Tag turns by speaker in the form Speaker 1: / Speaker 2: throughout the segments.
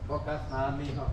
Speaker 1: Podcast nami ho.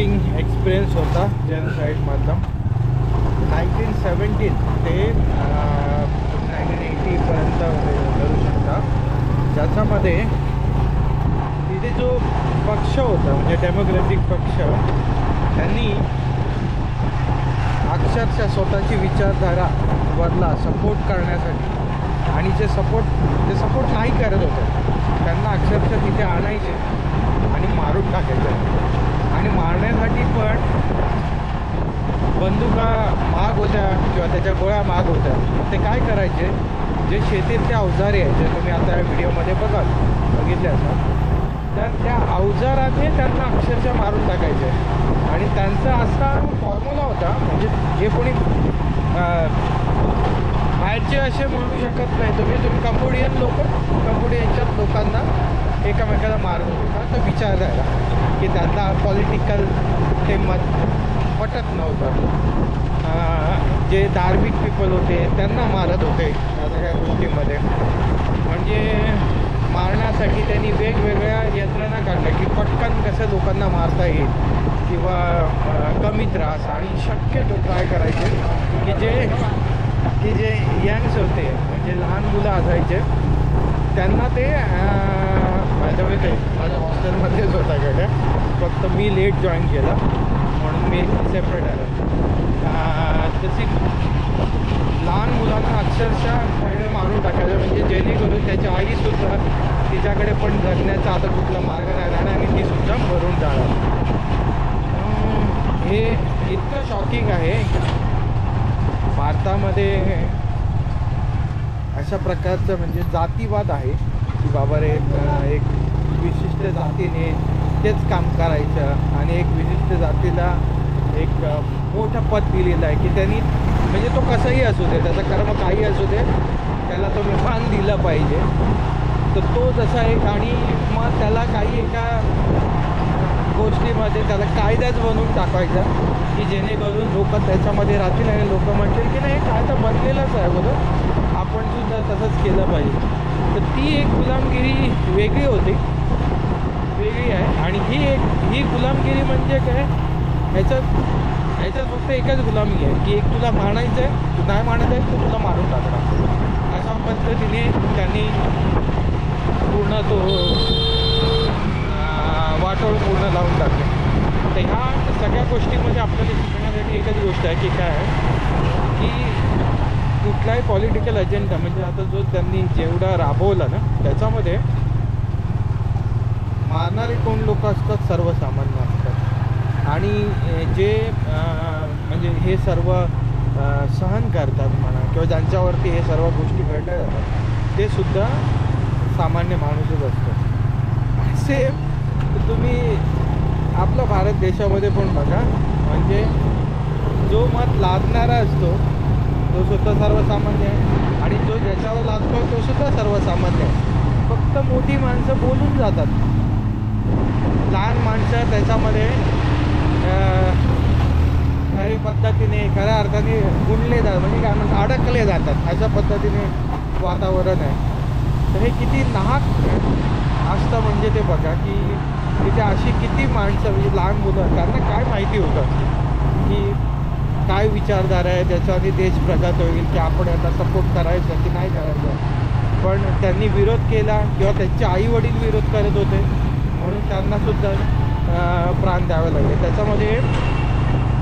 Speaker 1: Trekking experience होता जैन साईडमधला 1917 ते 1980पर्यंत करू शकता, ज्याच्यामध्ये तिथे जो पक्ष होता म्हणजे डेमोक्रेटिक पक्ष, त्यांनी अक्षरशः स्वतःची विचारधारा बदला सपोर्ट करण्यासाठी, आणि जे सपोर्ट नाही करत होते त्यांना अक्षरशः तिथे आणायचे आणि मारून टाकायचे, आणि मारण्यासाठी पण बंदुका महाग होत्या किंवा त्याच्या गोळ्या महाग होत्या. ते काय करायचे, जे शेतीतले अवजारे आहेत, जे तुम्ही आता या व्हिडिओमध्ये बघितले असतात, तर त्या अवजाराने त्यांना अक्षरशः मारून टाकायचे. आणि त्यांचा असा फॉर्म्युला होता, म्हणजे जे कोणी बाहेरचे असे म्हणू शकत नाही तुम्ही कंबोडियनच्या लोकांना एकमेकाला मारत होता, तर विचार द्यायला की त्यांना पॉलिटिकल ते मत पटत नव्हतं. जे धार्मिक पीपल होते त्यांना मारत होते या सगळ्या गोष्टीमध्ये. म्हणजे मारण्यासाठी त्यांनी वेगवेगळ्या यंत्रणा काढल्या की पटकन कसं लोकांना मारता येईल किंवा कमी त्रास, आणि शक्यतो काय करायचे की जे यंग्स होते म्हणजे लहान मुलं असायचे त्यांना ते माझ्या हॉस्टेलमध्येच होता फक्त मी लेट जॉईन केलं म्हणून मी सेपरेट आलो. तशी लहान मुलांना अक्षरशः मारून टाकायचं, म्हणजे जेणेकरून त्याची आईसुद्धा तिच्याकडे पण जगण्याचा आता कुठला मार्ग नाही राहणार आणि तीसुद्धा मरून जाणार. हे इतकं शॉकिंग आहे. भारतामध्ये अशा प्रकारचं म्हणजे जातीवाद आहे की बाबा रे एक विशिष्ट जातीने तेच काम करायचं आणि एक विशिष्ट जातीला एक मोठं पद दिलेलं आहे की त्यांनी म्हणजे तो कसाही असू दे, त्याचा कर्म काही असू दे, त्याला तो मान दिलं पाहिजे. तर तो जसा एक, आणि मग त्याला काही एका गोष्टीमध्ये त्याला कायदाच बनवून टाकायचा की जेणेकरून लोक त्याच्यामध्ये राहतील आणि लोक म्हणतील की नाही कायदा बनलेलाच आहे बघा, आपण सुद्धा तसंच केलं पाहिजे. तर ती एक गुलामगिरी वेगळी होती, वेगळी आहे. आणि ही गुलामगिरी म्हणजे काय, ह्याच्यात फक्त एकच गुलामी आहे की एक तुला मानायचं आहे, तू नाही मानत आहे तर तुला मारून टाकणार. अशा पद्धतीने त्यांनी पूर्ण तो वाटोळ पूर्ण लावून टाकले. तर ह्या सगळ्या गोष्टीमध्ये आपल्याला शिकण्यासाठी एकच गोष्ट आहे की काय आहे की कुठलाही पॉलिटिकल अजेंडा म्हणजे आता जो त्यांनी जेवढा राबवला ना त्याच्यामध्ये मारणारे कोण लोक असतात, सर्वसामान्य असतात. आणि जे म्हणजे हे सर्व सहन करतात म्हणा किंवा ज्यांच्यावरती हे सर्व गोष्टी घडल्या जातात ते सुद्धा सामान्य माणूसच असतो. असे तुम्ही आपल्या भारत देशामध्ये पण बघा, म्हणजे जो मत लादणारा असतो तो सुद्धा सर्वसामान्य आहे आणि जो ज्याच्यावर लादतो तो सुद्धा सर्वसामान्य आहे. फक्त मोठी माणसं बोलून जातात, लहान माणसं त्याच्यामध्ये खऱ्या पद्धतीने खऱ्या अर्थाने गुंडले जातात, म्हणजे काय म्हणतात अडकले जातात. अशा पद्धतीने वातावरण आहे. तर हे किती नाहक असतं म्हणजे ते बघा की तिथे अशी किती माणसं म्हणजे लहान मुलं, त्यांना काय माहिती होतं की काय विचारधारा आहे त्याच्याने देश प्रगत होईल की आपण यांना सपोर्ट करायचं की नाही करायचं. पण त्यांनी विरोध केला किंवा त्यांचे आईवडील विरोध करत होते म्हणून त्यांनासुद्धा प्राण द्यावे लागले. त्याच्यामध्ये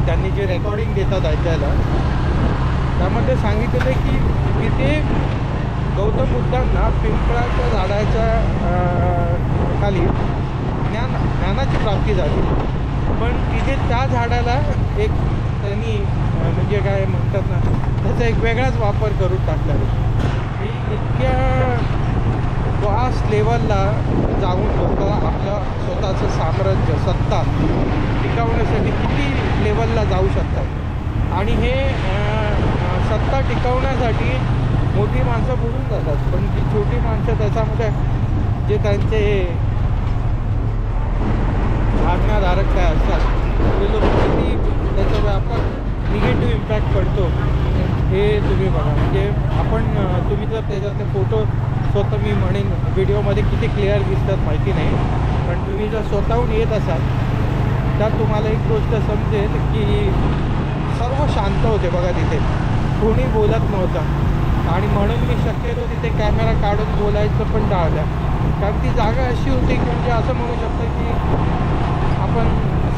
Speaker 1: त्यांनी जे रेकॉर्डिंग देतात ऐकायला त्यामध्ये सांगितलेलं की तिथे गौतम बुद्धांना पिंपळाच्या झाडाच्या खाली ज्ञानाची प्राप्ती झाली, पण तिथे त्या झाडाला एक त्यांनी म्हणजे काय म्हणतात ना त्याचा एक वेगळाच वापर करून टाकला. इतक्या वास्ट लेवलला जाऊन लोक आपलं स्वतःचं साम्राज्य सत्ता टिकवण्यासाठी किती लेवलला जाऊ शकतात. आणि हे सत्ता टिकवण्यासाठी मोठी माणसं बोलून जातात, पण ती छोटी माणसं त्याच्यामध्ये जे त्यांचे आज्ञाधारक काय असतात ते लोक किती त्याचा व्यापक निगेटिव्ह इम्पॅक्ट पडतो हे तुम्ही बघा. म्हणजे आपण तुम्ही जर त्याच्यातले फोटो स्वतः मी म्हणेन व्हिडिओमध्ये किती क्लिअर दिसतात माहिती नाही, पण तुम्ही जर स्वतःहून येत असाल एकदा तुम्हाला एक गोष्ट समजेल की सर्व शांत होते बघा तिथे, कोणी बोलत नव्हतं. आणि म्हणून मी शक्यतो तिथे कॅमेरा काढून बोलायचं पण टाळलं, कारण ती जागा अशी होती की म्हणजे असं म्हणू शकतो की आपण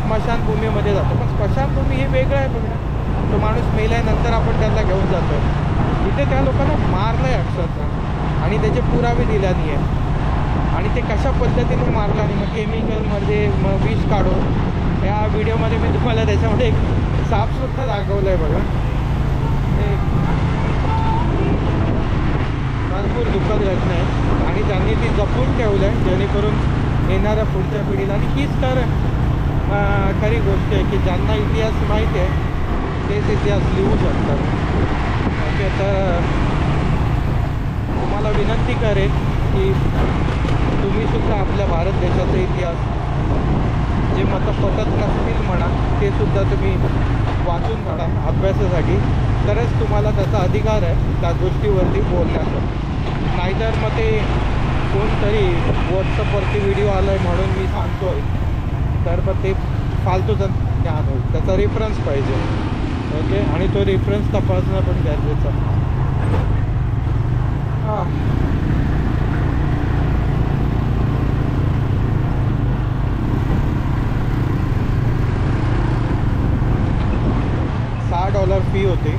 Speaker 1: स्मशानभूमीमध्ये जातो. पण स्मशानभूमी हे वेगळं आहे बघा. तो माणूस मेल्यानंतर आपण त्याला घेऊन जातो. इथे त्या लोकांना मारलं आहे अक्षरशः, आणि त्याचे पुरावे दिला नाही आहे. आणि ते कशा पद्धतीने मारलं, आणि मग केमिकलमध्ये मग विष काढून. या व्हिडिओमध्ये मी तुम्हाला त्याच्यामध्ये एक सापसुद्धा दाखवलं आहे बघा. ते भरपूर दुःखद घटना आहे, आणि त्यांनी ती जपून ठेवलं आहे जेणेकरून येणाऱ्या पुढच्या पिढीला. आणि हीच तर खरी गोष्ट आहे की ज्यांना इतिहास माहीत आहे तेच इतिहास लिहू शकतात. ओके, तर तुम्हाला विनंती करेन की तुम्हीसुद्धा आपल्या भारत देशाचा इतिहास, जे मतं पटत नसतील म्हणा, ते सुद्धा तुम्ही वाचून काढा अभ्यासासाठी. तरच तुम्हाला त्याचा अधिकार आहे त्या गोष्टीवरती बोलण्याचा. नाहीतर मग ते कोणतरी व्हॉट्सअपवरती व्हिडिओ आला आहे म्हणून मी सांगतो आहे, तर मग ते फालतूचं ज्ञान होईल. त्याचा रेफरन्स पाहिजे. ओके, आणि तो रेफरन्स तपासणं पण गरजेचं आहे. हां, $6 फी होती.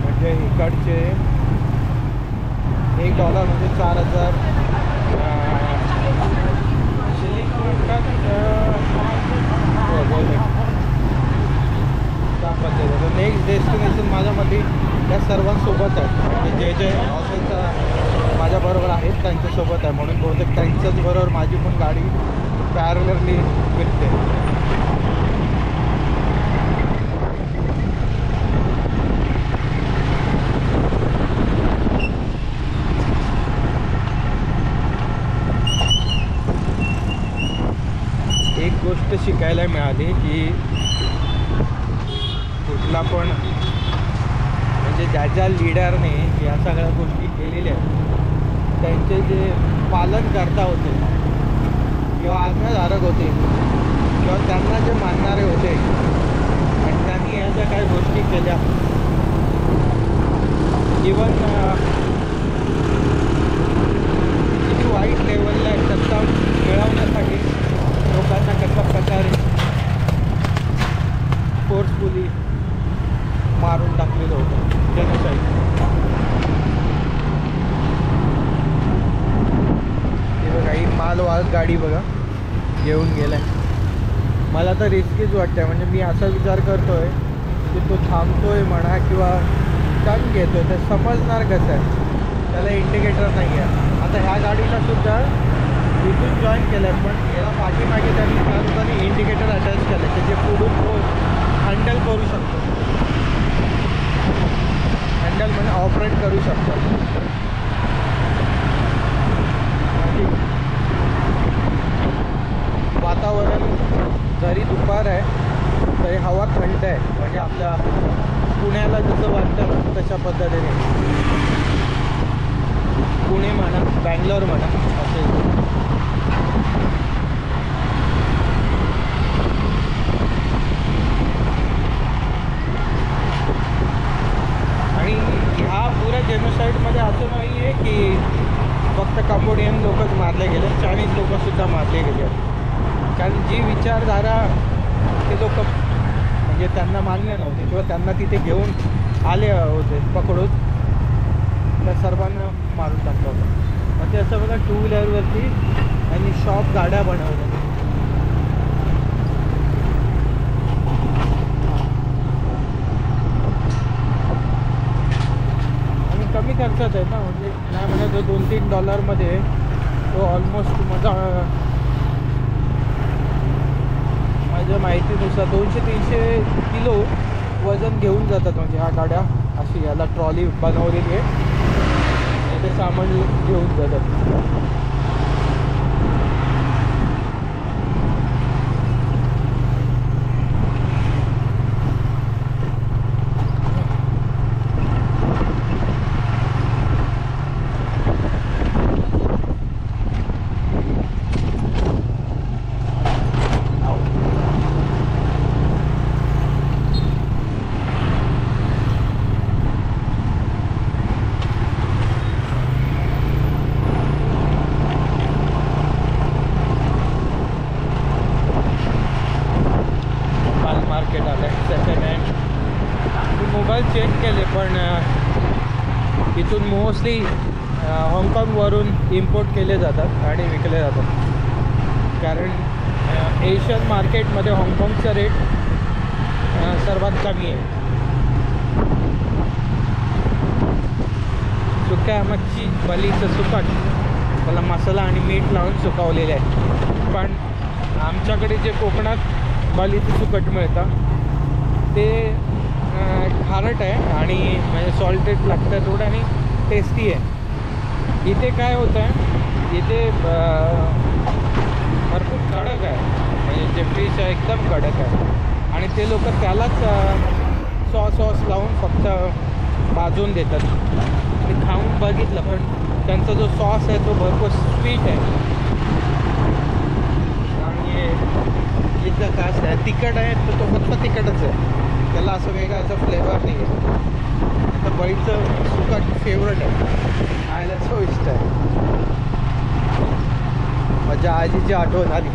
Speaker 1: म्हणजे इकडचे $1 म्हणजे 4000 त्या पद्धतीचं. नेक्स्ट डेस्टिनेशन माझ्या मते या सर्वांसोबत आहे, म्हणजे जे जे हॉस्टेलचा माझ्याबरोबर आहेत त्यांच्यासोबत आहे, म्हणून बहुतेक त्यांच्याच बरोबर माझी पण गाडी पॅरलरली फिरते. एक गोष्ट शिकायला मिळाली की कुठला पण म्हणजे ज्या लीडरने या सगळ्या गोष्टी केलेल्या आहेत त्यांचे जे पालनकर्ता होते किंवा आज्ञाधारक होते किंवा त्यांना जे मानणारे होते आणि त्यांनी या ज्या काही गोष्टी केल्या, इवन किती वाईट लेवलला सत्ता मिळवण्यासाठी लोकांना कशा प्रकारे फोर्सफुली मारून टाकलेलं होतं, जेनोसाईड. हे बघा, ही मालवाहक गाडी बघा घेऊन गेलाय. मला तर रिस्कीच वाटतंय. म्हणजे मी असा विचार करतोय की तो थांबतोय म्हणा किंवा टर्न घेतोय, ते समजणार कसं आहे? त्याला इंडिकेटर नाही आहे. आता ह्या गाडीला सुद्धा इथून जॉईन केलं आहे, पण याला पाठीमागे त्यांनी त्या लोकांनी इंडिकेटर अटॅच केलं की जे पुढून तो हँडल करू शकतो. हँडल म्हणजे ऑपरेट करू शकतो. वातावरण जरी दुपार आहे तरी हवा थंड आहे, म्हणजे आपल्या पुण्याला जसं वाटतं ना तशा पद्धतीने. पुणे म्हणा, बँगलोर म्हणा, असे. आणि ह्या पुऱ्या जेनोसाईडमध्ये असं नाही आहे की फक्त कंबोडियन लोकच मारले गेले, चायनीज लोकसुद्धा मारले गेले. कारण जी विचारधारा ते लोक म्हणजे त्यांना मान्य नव्हते किंवा त्यांना तिथे घेऊन आले होते पकडून, त्या सर्वांना मारून टाकलं होतं. मग ते असं बघा, 2 व्हीलरवरती आणि शॉप गाड्या बनवल्या. आणि कमी खर्चात आहे ना, म्हणजे नाही म्हणा तो $2-3 तो ऑलमोस्ट माझ्या माहितीनुसार 200-300 किलो वजन घेऊन जातात. म्हणजे ह्या गाड्या अशी याला ट्रॉली बनवलेली आहे, ते सामान घेऊन जातात. पण इथून मोस्टली हाँगकाँगवरून इम्पोर्ट केले जातात आणि विकले जातात. कारण एशियन मार्केटमध्ये हाँगकाँगचा रेट सर्वात कमी आहे. सुक्या मच्छी बलीचं सुकट त्याला मसाला आणि मीठ लावून सुकवलेले आहे. पण आमच्याकडे जे कोकणात बलीचं सुकट मिळतं ते खारट आहे आणि म्हणजे सॉल्टेड लागतं थोडं आणि टेस्टी आहे. इथे काय होतं आहे, इथे भरपूर कडक आहे, म्हणजे जे फिश आहे एकदम कडक आहे आणि ते लोक त्यालाच सॉस लावून फक्त भाजून देतात. मी खाऊन बघितलं पण त्यांचा जो सॉस आहे तो भरपूर स्वीट आहे आणि इथं खास आहे तिखट आहे तर तो फक्त तिखटच आहे, त्याला असं वेगळा असं फ्लेवर नाही आहे. तर बळीचं सुकट फेवरेट आहे, खायला चविष्ट आहे. माझ्या आजीची आठवण आली.